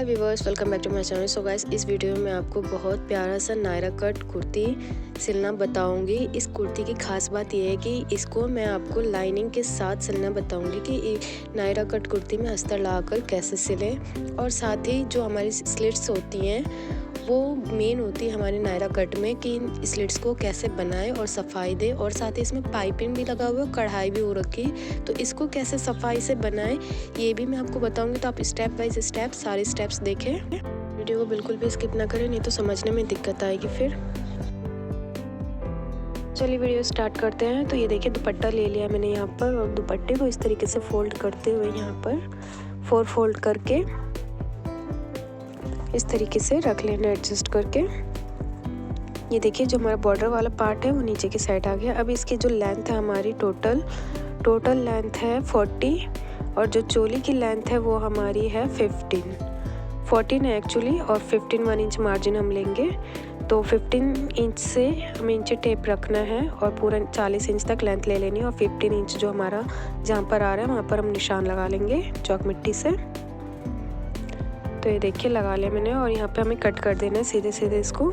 Hi viewers, welcome back to my channel. So guys, इस video में आपको बहुत प्यारा सा नायरा कट कुर्ती सिलना बताऊंगी। इस कुर्ती की खास बात यह है कि इसको मैं आपको लाइनिंग के साथ सिलना बताऊंगी कि नायरा कट कुर्ती में अस्तर लगाकर कैसे सिलें, और साथ ही जो हमारी स्लिट्स होती हैं वो मेन होती है हमारे नायरा कट में कि इन स्लिट्स को कैसे बनाएं और सफाई दें, और साथ ही इसमें पाइपिंग भी लगा हुआ है, कढ़ाई भी हो रखी, तो इसको कैसे सफाई से बनाएं ये भी मैं आपको बताऊंगी। तो आप स्टेप बाय स्टेप सारे स्टेप्स देखें, वीडियो को बिल्कुल भी स्किप ना करें, नहीं तो समझने में दिक्कत आएगी फिर। चलिए वीडियो स्टार्ट करते हैं। तो ये देखिए, दुपट्टा ले लिया मैंने यहाँ पर, और दुपट्टे को इस तरीके से फोल्ड करते हुए यहाँ पर 4 फोल्ड करके इस तरीके से रख लेना एडजस्ट करके। ये देखिए, जो हमारा बॉर्डर वाला पार्ट है वो नीचे की साइड आ गया। अब इसकी जो लेंथ है हमारी टोटल लेंथ है 40, और जो चोली की लेंथ है वो हमारी है 14 है एक्चुअली, और 15 1 इंच मार्जिन हम लेंगे। तो 15 इंच से हमें इंची टेप रखना है और पूरा 40 इंच तक लेंथ ले लेनी है, और 15 इंच जो हमारा जहाँ पर आ रहा है वहाँ पर हम निशान लगा लेंगे चौक मिट्टी से। तो ये देखिए लगा लिया मैंने, और यहाँ पे हमें कट कर देना है सीधे सीधे इसको।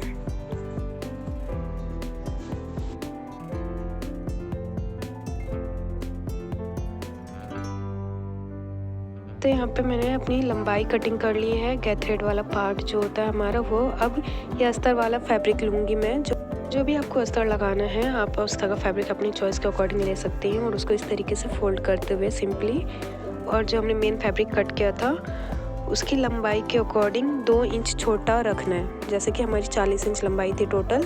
तो यहाँ पे मैंने अपनी लंबाई कटिंग कर ली है। गैथ थ्रेड वाला पार्ट जो होता है हमारा वो, अब ये अस्तर वाला फैब्रिक लूँगी मैं। जो भी आपको अस्तर लगाना है आप उस तरह का फैब्रिक अपनी चॉइस के अकॉर्डिंग ले सकते हैं, और उसको इस तरीके से फोल्ड करते हुए सिंपली, और जो हमने मेन फैब्रिक कट किया था उसकी लंबाई के अकॉर्डिंग 2 इंच छोटा रखना है। जैसे कि हमारी 40 इंच लंबाई थी टोटल,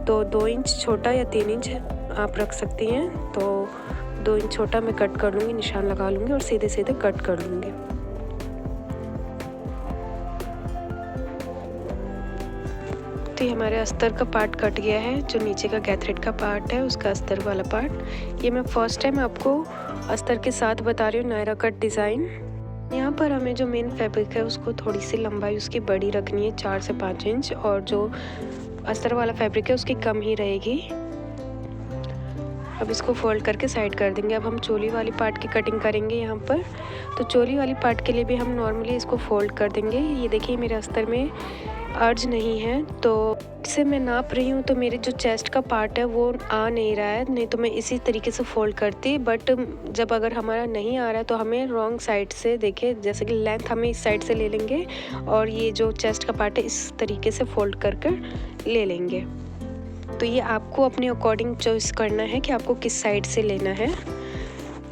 तो 2 इंच छोटा या 3 इंच आप रख सकती हैं। तो 2 इंच छोटा मैं कट कर लूँगी, निशान लगा लूँगी और सीधे सीधे कट कर लूँगी। तो ये हमारे अस्तर का पार्ट कट गया है। जो नीचे का गैथ थ्रेड का पार्ट है उसका अस्तर वाला पार्ट, ये मैं फर्स्ट टाइम आपको अस्तर के साथ बता रही हूँ नायरा कट डिज़ाइन। यहाँ पर हमें जो मेन फैब्रिक है उसको थोड़ी सी लंबाई उसकी बड़ी रखनी है, 4 से 5 इंच, और जो अस्तर वाला फैब्रिक है उसकी कम ही रहेगी। अब इसको फोल्ड करके साइड कर देंगे। अब हम चोली वाली पार्ट की कटिंग करेंगे यहाँ पर। तो चोली वाली पार्ट के लिए भी हम नॉर्मली इसको फोल्ड कर देंगे। ये देखिए, मेरे अस्तर में अर्ज नहीं है, तो इससे मैं नाप रही हूँ तो मेरे जो चेस्ट का पार्ट है वो आ नहीं रहा है, नहीं तो मैं इसी तरीके से फोल्ड करती। बट जब अगर हमारा नहीं आ रहा है तो हमें रॉन्ग साइड से, देखिए जैसे कि लेंथ हमें इस साइड से ले लेंगे, और ये जो चेस्ट का पार्ट है इस तरीके से फोल्ड कर ले लेंगे। तो ये आपको अपने अकॉर्डिंग चॉइस करना है कि आपको किस साइड से लेना है।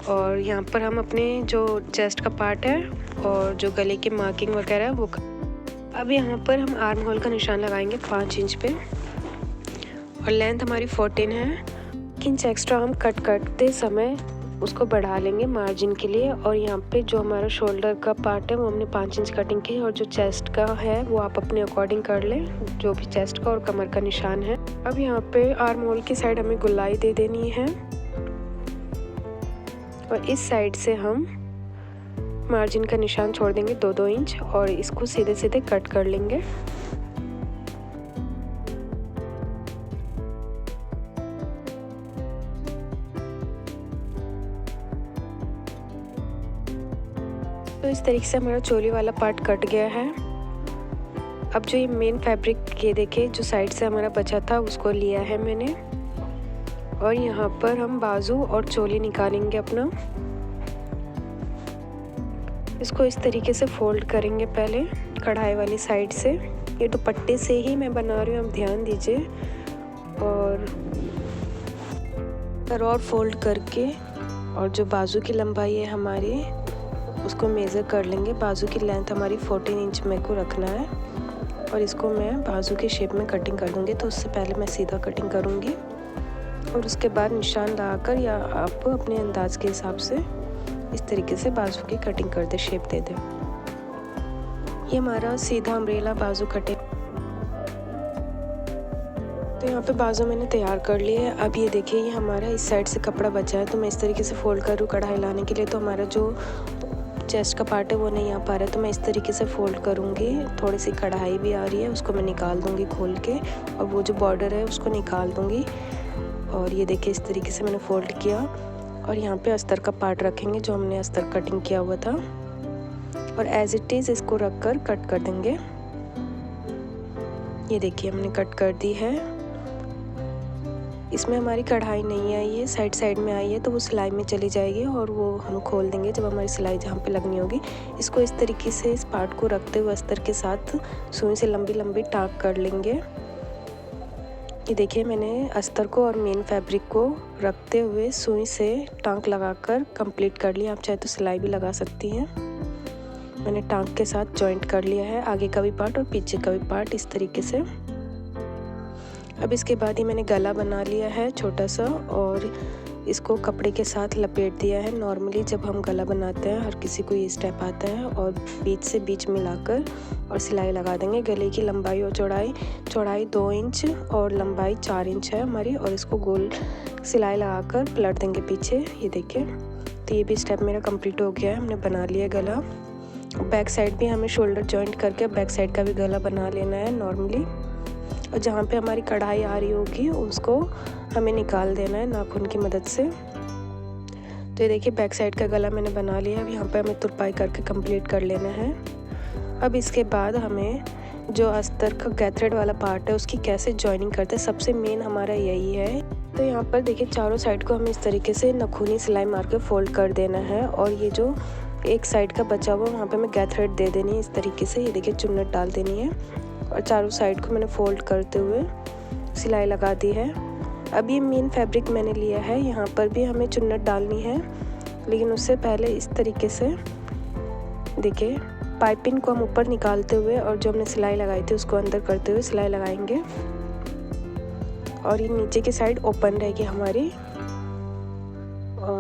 और यहाँ पर हम अपने जो चेस्ट का पार्ट है और जो गले की मार्किंग वगैरह है वो अब यहाँ पर हम आर्म होल का निशान लगाएंगे 5 इंच पे, और लेंथ हमारी 14 है। 1 इंच एक्स्ट्रा हम कट करते समय उसको बढ़ा लेंगे मार्जिन के लिए। और यहाँ पे जो हमारा शोल्डर का पार्ट है वो हमने 5 इंच कटिंग की है, और जो चेस्ट का है वो आप अपने अकॉर्डिंग कर लें, जो भी चेस्ट का और कमर का निशान है। अब यहाँ पे आर्म होल की साइड हमें गोलाई दे देनी है, और इस साइड से हम मार्जिन का निशान छोड़ देंगे 2-2 इंच, और इसको सीधे सीधे कट कर लेंगे। तो इस तरीके से हमारा चोली वाला पार्ट कट गया है। अब जो ये मेन फैब्रिक, ये देखिए जो साइड से हमारा बचा था उसको लिया है मैंने, और यहाँ पर हम बाजू और चोली निकालेंगे अपना। इसको इस तरीके से फोल्ड करेंगे पहले कढ़ाई वाली साइड से। ये दुपट्टे से ही मैं बना रही हूँ, आप ध्यान दीजिए। और फोल्ड करके, और जो बाजू की लंबाई है हमारी उसको मेज़र कर लेंगे। बाजू की लेंथ हमारी 14 इंच मेरे को रखना है, और इसको मैं बाजू के शेप में कटिंग कर दूँगी। तो उससे पहले मैं सीधा कटिंग करूँगी, और उसके बाद निशान लगाकर, या आप अपने अंदाज के हिसाब से इस तरीके से बाजू की कटिंग कर दे, शेप दे दे। ये हमारा सीधा अम्ब्रेला बाजू कटिंग। तो यहाँ पे बाजू मैंने तैयार कर लिए है। अब ये देखिए, ये हमारा इस साइड से कपड़ा बचा है, तो मैं इस तरीके से फोल्ड करूँ कढ़ाई लाने के लिए। तो हमारा जो चेस्ट का पार्ट है वो नहीं आ पा रहा है, तो मैं इस तरीके से फोल्ड करूँगी। थोड़ी सी कढ़ाई भी आ रही है, उसको मैं निकाल दूँगी खोल के, और वो जो बॉर्डर है उसको निकाल दूँगी। और ये देखिए, इस तरीके से मैंने फोल्ड किया, और यहाँ पे अस्तर का पार्ट रखेंगे जो हमने अस्तर कटिंग किया हुआ था। और एज इट इज़ इसको रख कर कट कर देंगे। ये देखिए हमने कट कर दी है। इसमें हमारी कढ़ाई नहीं आई है, साइड साइड में आई है, तो वो सिलाई में चली जाएगी और वो हम खोल देंगे जब हमारी सिलाई जहाँ पे लगनी होगी। इसको इस तरीके से इस पार्ट को रखते हुए अस्तर के साथ सुई से लंबी लंबी टाँक कर लेंगे। ये देखिए मैंने अस्तर को और मेन फैब्रिक को रखते हुए सुई से टाँक लगाकर कंप्लीट कर लिया। आप चाहे तो सिलाई भी लगा सकती हैं। मैंने टाँक के साथ जॉइंट कर लिया है, आगे का भी पार्ट और पीछे का भी पार्ट इस तरीके से। अब इसके बाद ही मैंने गला बना लिया है छोटा सा और इसको कपड़े के साथ लपेट दिया है। नॉर्मली जब हम गला बनाते हैं हर किसी को ये स्टेप आता है, और बीच से बीच मिलाकर और सिलाई लगा देंगे। गले की लंबाई और चौड़ाई 2 इंच और लंबाई 4 इंच है हमारी, और इसको गोल सिलाई लगाकर पलट देंगे पीछे। ये देखिए, तो ये भी स्टेप मेरा कंप्लीट हो गया है, हमने बना लिया गला। बैक साइड भी हमें शोल्डर जॉइंट करके बैक साइड का भी गला बना लेना है नॉर्मली, और जहाँ पे हमारी कढ़ाई आ रही होगी उसको हमें निकाल देना है नाखून की मदद से। तो ये देखिए बैक साइड का गला मैंने बना लिया। अब यहाँ पे हमें तुरपाई करके कंप्लीट कर लेना है। अब इसके बाद हमें जो अस्तर का गैथरेड वाला पार्ट है उसकी कैसे जॉइनिंग करते हैं, सबसे मेन हमारा यही है। तो यहाँ पर देखिए चारों साइड को हमें इस तरीके से नखूनी सिलाई मार के फोल्ड कर देना है, और ये जो एक साइड का बचा हुआ वहाँ पे हमें गैथरेड दे देनी है इस तरीके से। ये देखिए चुन्नट डाल देनी है, और चारों साइड को मैंने फोल्ड करते हुए सिलाई लगा दी है। अब ये मेन फैब्रिक मैंने लिया है, यहाँ पर भी हमें चुन्नट डालनी है, लेकिन उससे पहले इस तरीके से देखिए पाइपिंग को हम ऊपर निकालते हुए और जो हमने सिलाई लगाई थी उसको अंदर करते हुए सिलाई लगाएंगे, और ये नीचे की साइड ओपन रहेगी हमारी।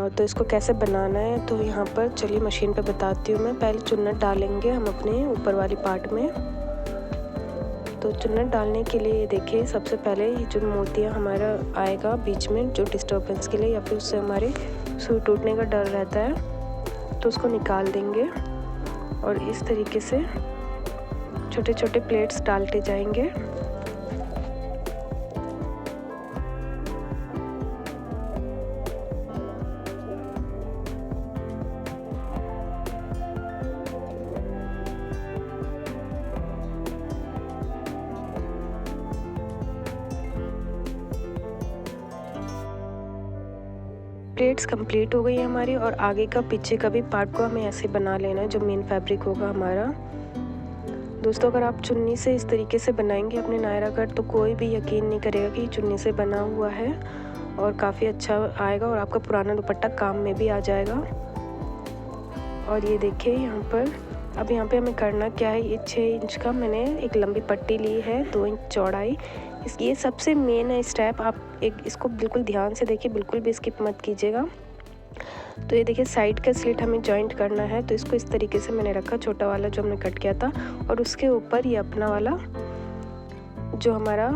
तो इसको कैसे बनाना है तो यहाँ पर चलिए मशीन पे बताती हूँ मैं। पहले चुन्नट डालेंगे हम अपने ऊपर वाली पार्ट में। तो चुन्नट डालने के लिए देखिए सबसे पहले ये जो मोतियाँ हमारा आएगा बीच में जो डिस्टर्बेंस के लिए या फिर उससे हमारे सुई टूटने का डर रहता है, तो उसको निकाल देंगे और इस तरीके से छोटे छोटे प्लेट्स डालते जाएंगे। प्लेट्स कंप्लीट हो गई है हमारी, और आगे का पीछे का भी पार्ट को हमें ऐसे बना लेना है जो मेन फैब्रिक होगा हमारा। दोस्तों अगर आप चुन्नी से इस तरीके से बनाएंगे अपने नायरा कट तो कोई भी यकीन नहीं करेगा कि चुन्नी से बना हुआ है, और काफ़ी अच्छा आएगा और आपका पुराना दुपट्टा काम में भी आ जाएगा। और ये देखिए यहाँ पर अब यहाँ पे हमें करना क्या है, ये 6 इंच का मैंने एक लंबी पट्टी ली है, 2 इंच चौड़ाई। ये सबसे मेन है स्टेप, आप इसको बिल्कुल ध्यान से देखिए, बिल्कुल भी स्किप मत कीजिएगा। तो ये देखिए साइड का स्लिट हमें जॉइंट करना है, तो इसको इस तरीके से मैंने रखा, छोटा वाला जो हमने कट किया था, और उसके ऊपर ये अपना वाला जो हमारा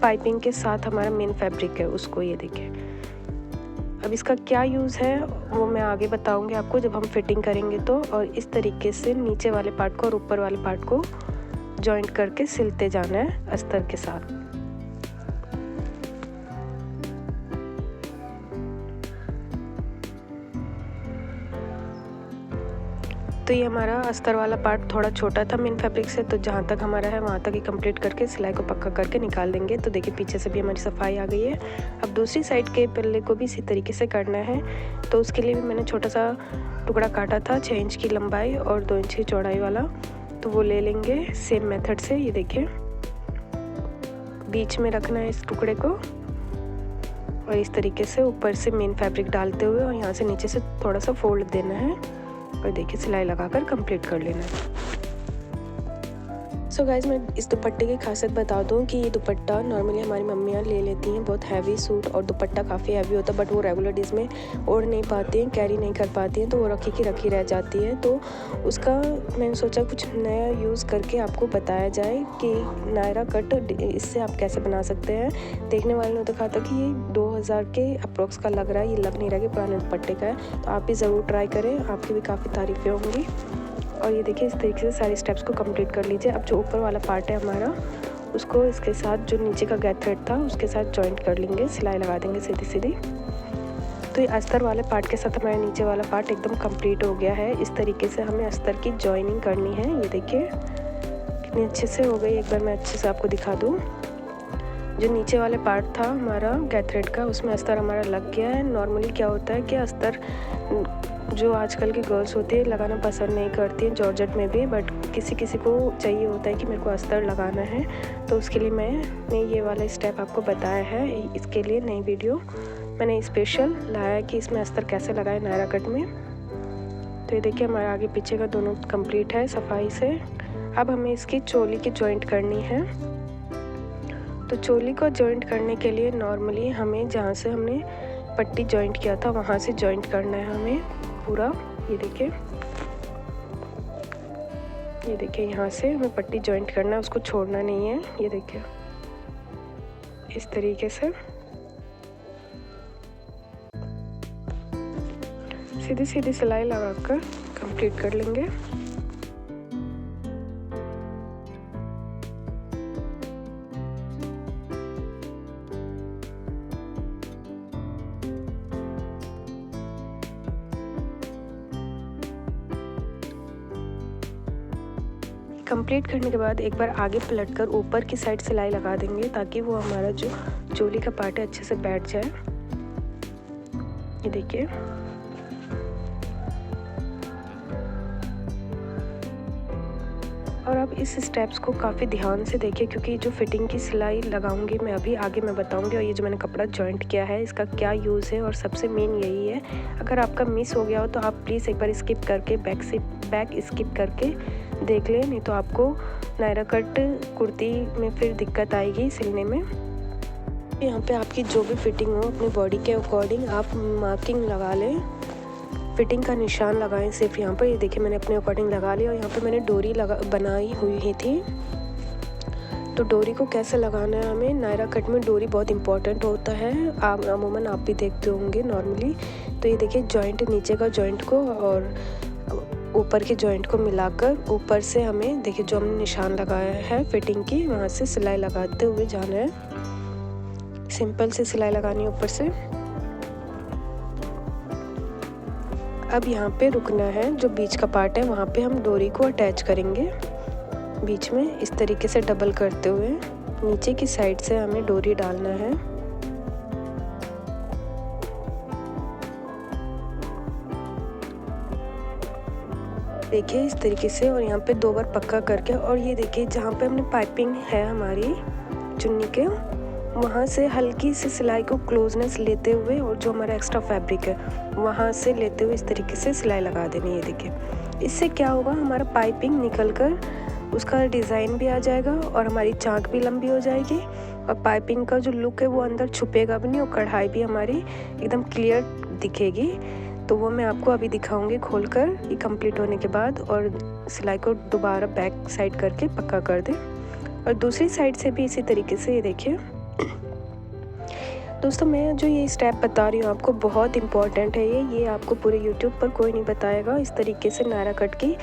पाइपिंग के साथ हमारा मेन फैब्रिक है उसको, ये देखिए। अब इसका क्या यूज़ है वो मैं आगे बताऊंगी आपको जब हम फिटिंग करेंगे तो। और इस तरीके से नीचे वाले पार्ट को और ऊपर वाले पार्ट को जॉइंट करके सिलते जाना है अस्तर के साथ। तो ये हमारा अस्तर वाला पार्ट थोड़ा छोटा था मेन फैब्रिक से, तो जहाँ तक हमारा है वहाँ तक ही कंप्लीट करके सिलाई को पक्का करके निकाल देंगे। तो देखिए पीछे से भी हमारी सफाई आ गई है। अब दूसरी साइड के पल्ले को भी इसी तरीके से करना है, तो उसके लिए भी मैंने छोटा सा टुकड़ा काटा था 6 इंच की लंबाई और 2 इंच की चौड़ाई वाला, तो वो ले लेंगे सेम मेथड से। ये देखिए बीच में रखना है इस टुकड़े को, और इस तरीके से ऊपर से मेन फैब्रिक डालते हुए और यहाँ से नीचे से थोड़ा सा फोल्ड देना है, और देखिए सिलाई लगाकर कंप्लीट कर लेना है। सो गाइज़ मैं इस दुपट्टे की खासियत बता दूं कि ये दुपट्टा नॉर्मली हमारी मम्मियाँ ले लेती हैं, बहुत हैवी सूट और दुपट्टा काफ़ी हैवी होता है, बट वो रेगुलर डेज में ओढ़ नहीं पाती हैं, कैरी नहीं कर पाती हैं, तो वो रखी की रखी रह जाती है। तो उसका मैंने सोचा कुछ नया यूज़ करके आपको बताया जाए कि नायरा कट इससे आप कैसे बना सकते हैं। देखने वाले ने तो कहा था कि ये 2000 के अप्रोक्स का लग रहा है, ये लग नहीं रहा कि पुराने दुपट्टे का है, तो आप भी ज़रूर ट्राई करें, आपकी भी काफ़ी तारीफ़ें होंगी। और ये देखिए इस तरीके से सारे स्टेप्स को कंप्लीट कर लीजिए। अब जो ऊपर वाला पार्ट है हमारा उसको इसके साथ जो नीचे का गैथ थ्रेड था उसके साथ जॉइंट कर लेंगे, सिलाई लगा देंगे सीधी सीधी। तो ये अस्तर वाले पार्ट के साथ हमारा नीचे वाला पार्ट एकदम कंप्लीट हो गया है। इस तरीके से हमें अस्तर की जॉइनिंग करनी है। ये देखिए कितनी अच्छे से हो गई। एक बार मैं अच्छे से आपको दिखा दूँ। जो नीचे वाले पार्ट था हमारा गैथ थ्रेड का, उसमें अस्तर हमारा लग गया है। नॉर्मली क्या होता है कि अस्तर जो आजकल की गर्ल्स होती है लगाना पसंद नहीं करती हैं जॉर्जेट में भी, बट किसी किसी को चाहिए होता है कि मेरे को अस्तर लगाना है, तो उसके लिए मैंने ये वाला स्टेप आपको बताया है। इसके लिए नई वीडियो मैंने स्पेशल लाया कि इसमें अस्तर कैसे लगाए नायरा कट में। तो ये देखिए हमारा आगे पीछे का दोनों कंप्लीट है सफाई से। अब हमें इसकी चोली की जॉइंट करनी है। तो चोली को जॉइंट करने के लिए नॉर्मली हमें जहाँ से हमने पट्टी जॉइंट किया था वहाँ से जॉइंट करना है हमें पूरा। ये देखिए यहाँ से हमें पट्टी जॉइंट करना है, उसको छोड़ना नहीं है। ये देखिए इस तरीके से सीधी सीधी सिलाई लगाकर कंप्लीट कर लेंगे। कंप्लीट करने के बाद एक बार आगे पलटकर ऊपर की साइड सिलाई लगा देंगे ताकि वो हमारा जो चोली का पार्ट है अच्छे से बैठ जाए। ये देखिए और अब इस स्टेप्स को काफ़ी ध्यान से देखिए, क्योंकि जो फिटिंग की सिलाई लगाऊंगी मैं अभी आगे मैं बताऊंगी। और ये जो मैंने कपड़ा जॉइंट किया है इसका क्या यूज़ है, और सबसे मेन यही है, अगर आपका मिस हो गया हो तो आप प्लीज़ एक बार स्किप करके बैक स्किप करके देख लें, नहीं तो आपको नायरा कट कुर्ती में फिर दिक्कत आएगी सिलने में। यहाँ पे आपकी जो भी फिटिंग हो अपनी बॉडी के अकॉर्डिंग आप मार्किंग लगा लें, फिटिंग का निशान लगाएं सिर्फ यहाँ पर। ये देखिए मैंने अपने अकॉर्डिंग लगा लिया और यहाँ पे मैंने डोरी बनाई हुई ही थी। तो डोरी को कैसे लगाना है हमें, नायरा कट में डोरी बहुत इंपॉर्टेंट होता है, आप अमूमन आप भी देखते होंगे नॉर्मली। तो ये देखिए जॉइंट नीचे का जॉइंट को और ऊपर के जॉइंट को मिलाकर ऊपर से हमें देखिए जो हमने निशान लगाया है फिटिंग की वहाँ से सिलाई लगाते हुए जाना है। सिंपल से सिलाई लगानी है ऊपर से। अब यहाँ पे रुकना है, जो बीच का पार्ट है वहाँ पे हम डोरी को अटैच करेंगे बीच में, इस तरीके से डबल करते हुए नीचे की साइड से हमें डोरी डालना है। देखिए इस तरीके से, और यहाँ पे 2 बार पक्का करके, और ये देखिए जहाँ पे हमने पाइपिंग है हमारी चुन्नी के वहाँ से हल्की सी सिलाई को क्लोजनेस लेते हुए और जो हमारा एक्स्ट्रा फैब्रिक है वहाँ से लेते हुए इस तरीके से सिलाई लगा देनी है। ये देखिए इससे क्या होगा, हमारा पाइपिंग निकल कर उसका डिज़ाइन भी आ जाएगा और हमारी चाक भी लंबी हो जाएगी और पाइपिंग का जो लुक है वो अंदर छुपेगा भी नहीं और कढ़ाई भी हमारी एकदम क्लियर दिखेगी। तो वो मैं आपको अभी दिखाऊंगी खोलकर ये कंप्लीट होने के बाद, और सिलाई को दोबारा बैक साइड करके पक्का कर दें और दूसरी साइड से भी इसी तरीके से। ये देखिए दोस्तों मैं जो ये स्टेप बता रही हूँ आपको बहुत इंपॉर्टेंट है ये आपको पूरे यूट्यूब पर कोई नहीं बताएगा। इस तरीके से नायरा कट की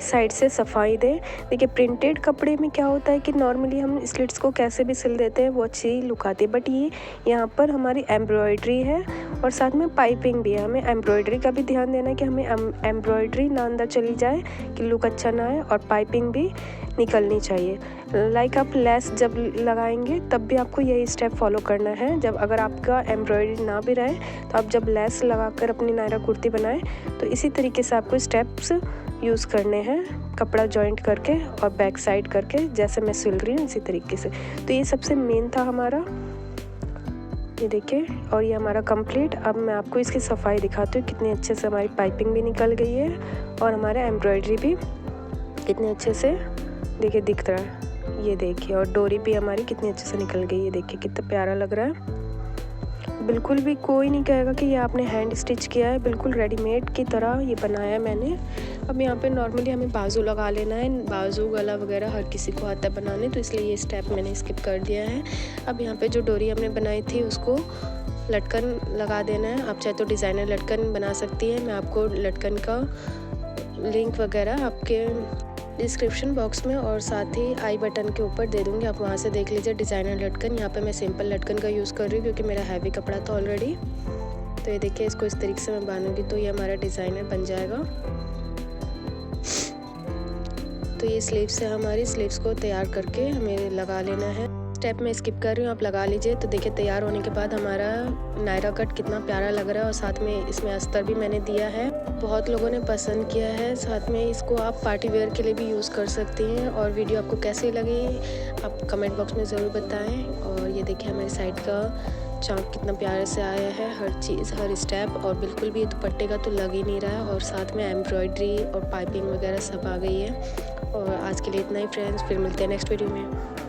साइड से सफाई दें। देखिए प्रिंटेड कपड़े में क्या होता है कि नॉर्मली हम स्लिट्स को कैसे भी सिल देते हैं वो अच्छी लुक आती है, बट ये यहाँ पर हमारी एम्ब्रॉयडरी है और साथ में पाइपिंग भी है। हमें एम्ब्रॉयडरी का भी ध्यान देना है कि हमें एम्ब्रॉयडरी ना अंदर चली जाए कि लुक अच्छा ना आए, और पाइपिंग भी निकलनी चाहिए। लाइक आप लेस जब लगाएंगे तब भी आपको यही स्टेप फॉलो करना है। जब अगर आपका एम्ब्रॉयडरी ना भी रहे तो आप जब लेस लगाकर अपनी नायरा कुर्ती बनाएं तो इसी तरीके से आपको स्टेप्स यूज़ करने हैं, कपड़ा जॉइंट करके और बैक साइड करके, जैसे मैं सिल रही हूँ इसी तरीके से। तो ये सबसे मेन था हमारा, ये देखिए, और ये हमारा कंप्लीट। अब मैं आपको इसकी सफाई दिखाती हूँ कितनी अच्छे से हमारी पाइपिंग भी निकल गई है और हमारा एम्ब्रॉयडरी भी कितने अच्छे से देखिए दिख रहा है। ये देखिए, और डोरी भी हमारी कितनी अच्छे से निकल गई है। देखिए कितना प्यारा लग रहा है। बिल्कुल भी कोई नहीं कहेगा कि ये आपने हैंड स्टिच किया है, बिल्कुल रेडीमेड की तरह ये बनाया है मैंने। अब यहाँ पे नॉर्मली हमें बाजू लगा लेना है, बाजू गला वगैरह हर किसी को आता है बनाने, तो इसलिए ये स्टेप मैंने स्किप कर दिया है। अब यहाँ पे जो डोरी हमने बनाई थी उसको लटकन लगा देना है। आप चाहे तो डिज़ाइनर लटकन बना सकती है, मैं आपको लटकन का लिंक वगैरह आपके डिस्क्रिप्शन बॉक्स में और साथ ही आई बटन के ऊपर दे दूँगी, आप वहाँ से देख लीजिए डिज़ाइनर लटकन। यहाँ पे मैं सिंपल लटकन का यूज़ कर रही हूँ क्योंकि मेरा हैवी कपड़ा था ऑलरेडी। तो ये देखिए, इसको इस तरीके से मैं बांधूंगी तो ये हमारा डिज़ाइनर बन जाएगा। तो ये स्लीव्स है, हमारी स्लीव्स को तैयार करके हमें लगा लेना है। स्टेप में स्किप कर रही हूँ, आप लगा लीजिए। तो देखिए, तैयार होने के बाद हमारा नायरा कट कितना प्यारा लग रहा है और साथ में इसमें अस्तर भी मैंने दिया है। बहुत लोगों ने पसंद किया है। साथ में इसको आप पार्टी वेयर के लिए भी यूज़ कर सकती हैं। और वीडियो आपको कैसी लगी आप कमेंट बॉक्स में ज़रूर बताएं। और ये देखिए, हमारी साइड का चाँद कितना प्यारे से आया है, हर चीज़ हर स्टेप, और बिल्कुल भी दुपट्टे का तो लग ही नहीं रहा है। और साथ में एम्ब्रॉयडरी और पाइपिंग वगैरह सब आ गई है। और आज के लिए इतना ही फ्रेंड्स, फिर मिलते हैं नेक्स्ट वीडियो में।